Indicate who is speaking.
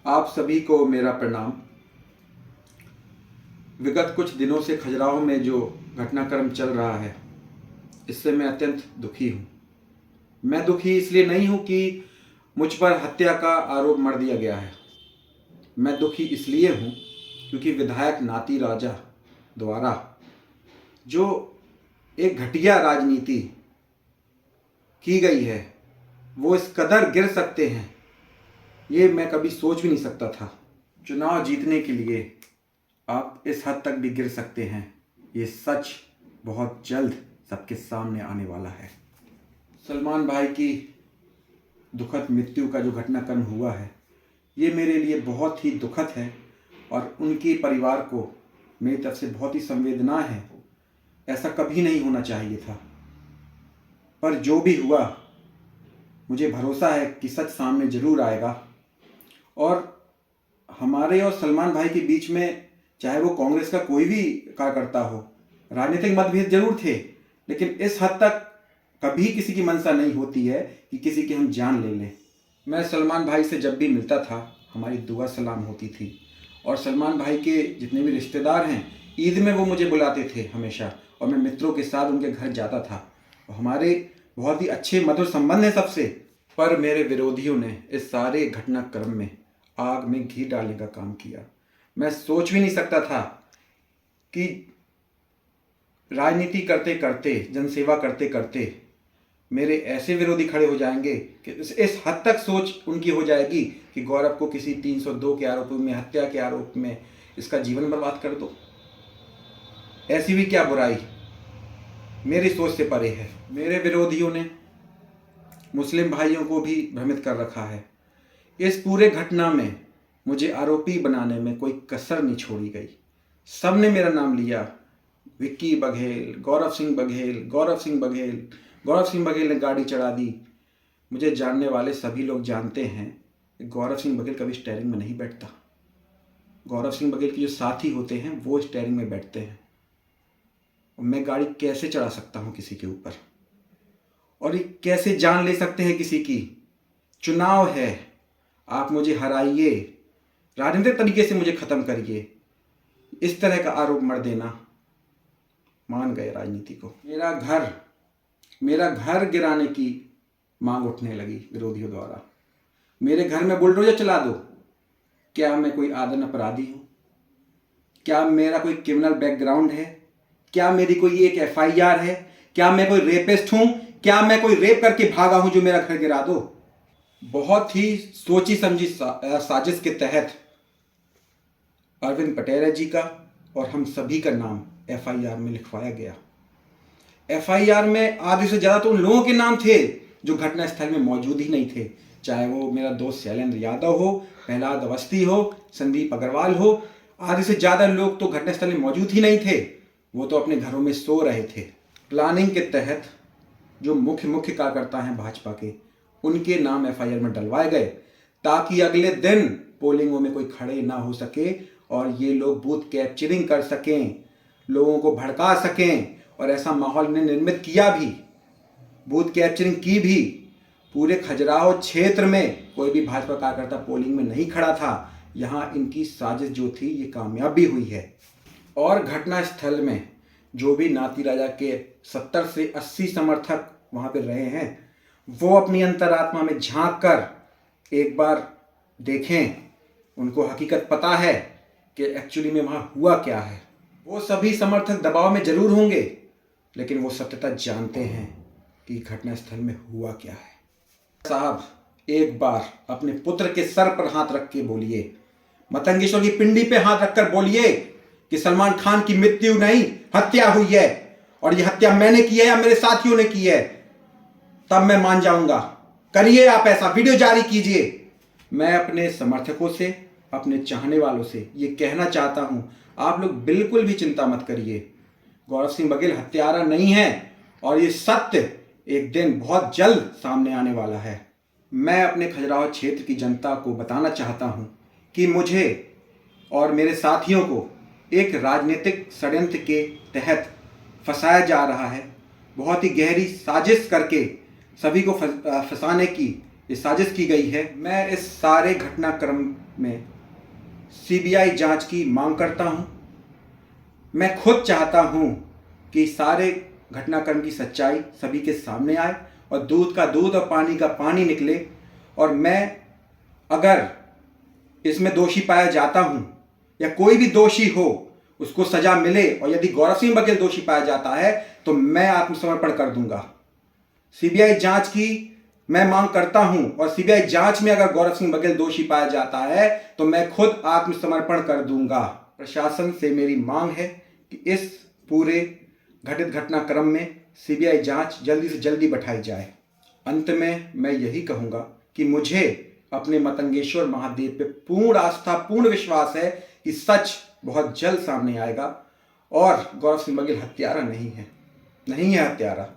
Speaker 1: आप सभी को मेरा प्रणाम। विगत कुछ दिनों से खजुराहो में जो घटनाक्रम चल रहा है, इससे मैं अत्यंत दुखी हूँ। मैं दुखी इसलिए नहीं हूँ कि मुझ पर हत्या का आरोप मढ़ दिया गया है। मैं दुखी इसलिए हूँ क्योंकि विधायक नाती राजा द्वारा जो एक घटिया राजनीति की गई है, वो इस कदर गिर सकते हैं, ये मैं कभी सोच भी नहीं सकता था। चुनाव जीतने के लिए आप इस हद तक भी गिर सकते हैं, ये सच बहुत जल्द सबके सामने आने वाला है। सलमान भाई की दुखद मृत्यु का जो घटनाक्रम हुआ है, ये मेरे लिए बहुत ही दुखद है और उनके परिवार को मेरी तरफ से बहुत ही संवेदना है। ऐसा कभी नहीं होना चाहिए था, पर जो भी हुआ, मुझे भरोसा है कि सच सामने जरूर आएगा। और हमारे और सलमान भाई के बीच में, चाहे वो कांग्रेस का कोई भी कार्यकर्ता हो, राजनीतिक मतभेद जरूर थे, लेकिन इस हद तक कभी किसी की मंशा नहीं होती है कि किसी की हम जान ले लें। मैं सलमान भाई से जब भी मिलता था, हमारी दुआ सलाम होती थी। और सलमान भाई के जितने भी रिश्तेदार हैं, ईद में वो मुझे बुलाते थे हमेशा, और मैं मित्रों के साथ उनके घर जाता था। और हमारे बहुत ही अच्छे मधुर संबंध हैं सबसे। पर मेरे विरोधियों ने इस सारे घटनाक्रम में आग में घी डालने का काम किया। मैं सोच भी नहीं सकता था कि राजनीति करते करते, जनसेवा करते करते मेरे ऐसे विरोधी खड़े हो जाएंगे कि इस हद तक सोच उनकी हो जाएगी कि गौरव को किसी 302 के आरोप में, हत्या के आरोप में इसका जीवन बर्बाद कर दो। ऐसी भी क्या बुराई मेरी सोच से परे है। मेरे विरोधियों ने मुस्लिम भाइयों को भी भ्रमित कर रखा है। इस पूरे घटना में मुझे आरोपी बनाने में कोई कसर नहीं छोड़ी गई। सबने मेरा नाम लिया, विक्की बघेल, गौरव सिंह बघेल, गौरव सिंह बघेल। गौरव सिंह बघेल ने गाड़ी चढ़ा दी। मुझे जानने वाले सभी लोग जानते हैं कि गौरव सिंह बघेल कभी स्टीयरिंग में नहीं बैठता। गौरव सिंह बघेल के जो साथी होते हैं वो स्टीयरिंग में बैठते हैं। और मैं गाड़ी कैसे चढ़ा सकता हूँ किसी के ऊपर, और ये कैसे जान ले सकते हैं किसी की? चुनाव है, आप मुझे हराइए, राजनीतिक तरीके से मुझे खत्म करिए। इस तरह का आरोप मढ़ देना, मान गए राजनीति को। मेरा घर गिराने की मांग उठने लगी विरोधियों द्वारा। मेरे घर में बुलडोजर चला दो। क्या मैं कोई आदन अपराधी हूं? क्या मेरा कोई क्रिमिनल बैकग्राउंड है? क्या मेरी कोई एक एफआईआर है? क्या मैं कोई रेपिस्ट हूं? क्या मैं कोई रेप करके भागा हूं जो मेरा घर गिरा दो? बहुत ही सोची समझी साजिश के तहत अरविंद पटेल जी का और हम सभी का नाम एफआईआर में लिखवाया गया। एफआईआर में आधे से ज़्यादा तो उन लोगों के नाम थे जो घटनास्थल में मौजूद ही नहीं थे। चाहे वो मेरा दोस्त शैलेंद्र यादव हो, प्रहलाद अवस्थी हो, संदीप अग्रवाल हो, आधे से ज़्यादा लोग तो घटनास्थल में मौजूद ही नहीं थे। वो तो अपने घरों में सो रहे थे। प्लानिंग के तहत जो मुख्य कार्यकर्ता हैं भाजपा के, उनके नाम एफआईआर में डलवाए गए ताकि अगले दिन पोलिंगों में कोई खड़े ना हो सके और ये लोग बूथ कैप्चरिंग कर सकें, लोगों को भड़का सकें। और ऐसा माहौल ने निर्मित किया भी, बूथ कैप्चरिंग की भी। पूरे खजुराहो क्षेत्र में कोई भी भाजपा कार्यकर्ता पोलिंग में नहीं खड़ा था। यहाँ इनकी साजिश जो थी, ये कामयाब भी हुई है। और घटनास्थल में जो भी नाती राजा के 70 से 80 समर्थक वहाँ पे रहे हैं, वो अपनी अंतरात्मा में झांक कर एक बार देखें। उनको हकीकत पता है कि एक्चुअली में वहाँ हुआ क्या है। वो सभी समर्थक दबाव में जरूर होंगे, लेकिन वो सत्यता जानते हैं कि घटनास्थल में हुआ क्या है। साहब, एक बार अपने पुत्र के सर पर हाथ रख के बोलिए, मतंगेश्वर की पिंडी पे हाथ रखकर बोलिए कि सलमान खान की मृत्यु नहीं, हत्या हुई है, और ये हत्या मैंने की है या मेरे साथियों ने की है, तब मैं मान जाऊंगा। करिए आप ऐसा, वीडियो जारी कीजिए। मैं अपने समर्थकों से, अपने चाहने वालों से ये कहना चाहता हूं, आप लोग बिल्कुल भी चिंता मत करिए। गौरव सिंह बघेल हत्यारा नहीं है और ये सत्य एक दिन बहुत जल्द सामने आने वाला है। मैं अपने खजुराहो क्षेत्र की जनता को बताना चाहता हूं कि मुझे और मेरे साथियों को एक राजनीतिक षड्यंत्र के तहत फंसाया जा रहा है। बहुत ही गहरी साजिश करके सभी को फंसाने की ये साजिश की गई है। मैं इस सारे घटनाक्रम में सीबीआई जांच की मांग करता हूं। मैं खुद चाहता हूं कि सारे घटनाक्रम की सच्चाई सभी के सामने आए और दूध का दूध और पानी का पानी निकले। और मैं अगर इसमें दोषी पाया जाता हूं या कोई भी दोषी हो उसको सजा मिले, और यदि गौरव सिंह बघेल दोषी पाया जाता है तो मैं आत्मसमर्पण कर दूंगा। सीबीआई जांच की मैं मांग करता हूं, और सीबीआई जांच में अगर गौरव सिंह बघेल दोषी पाया जाता है तो मैं खुद आत्मसमर्पण कर दूंगा। प्रशासन से मेरी मांग है कि इस पूरे घटित घटनाक्रम में सीबीआई जांच जल्दी से जल्दी बैठाई जाए। अंत में मैं यही कहूंगा कि मुझे अपने मतंगेश्वर महादेव पे पूर्ण आस्था, पूर्ण विश्वास है कि सच बहुत जल्द सामने आएगा और गौरव सिंह बघेल हत्यारा नहीं है हत्यारा।